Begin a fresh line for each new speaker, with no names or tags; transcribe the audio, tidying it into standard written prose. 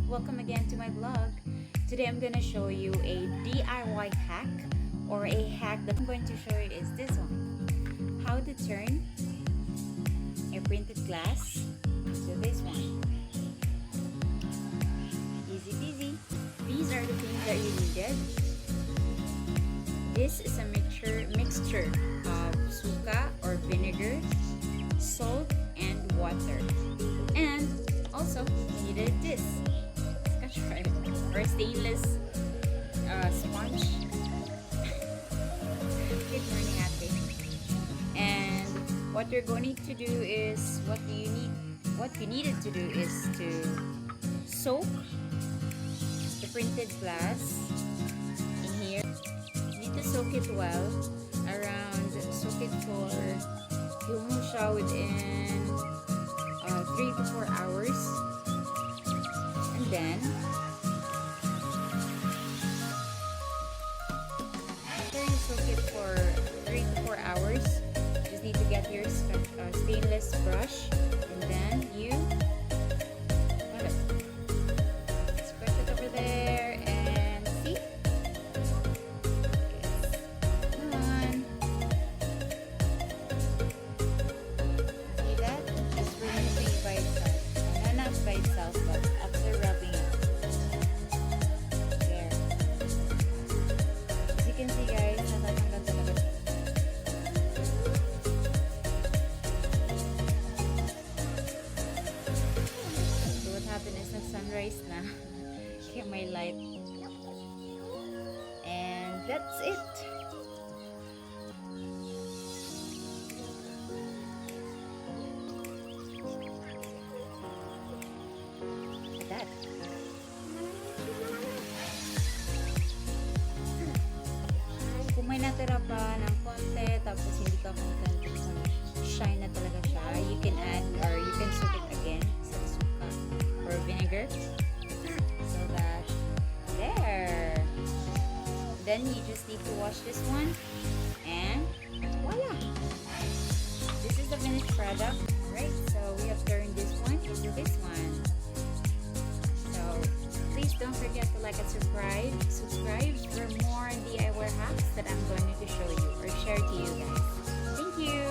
Welcome again to my vlog. Today I'm gonna show you a DIY hack, or a hack that I'm going to show you is this one. How to turn a printed glass to this one. Easy peasy. These are the things that you needed. This is a mixture of suka or vinegar, salt, and water. And also you needed this scotch or stainless sponge. Good morning, ate. And what you're going to do is what you needed to do is to soak the printed glass in here. You need to soak it well, soak it for siya within 3 to 4 hours. And then after you soak it for 3 to 4 hours, you just need to get your stainless brush, and then you spread it over there and see. Come on. See that? Just removing it by itself. No, not by itself, but after rubbing it. There. As you can see, guys, natatanggal talaga siya. So what happened is nag-sunrise na. Kaya may light. And that's it. That. Kung may natira pa ng konti, tapos hindi ka content kung shine na talaga siya, you can add or you can soak it again sa suka or vinegar. So that, there. Then you just need to wash this one, and voila! This is the finished product. Alright, so we have turned this one into this one. Please don't forget to like and subscribe for more DIY hacks that I'm going to show you or share to you guys. Thank you!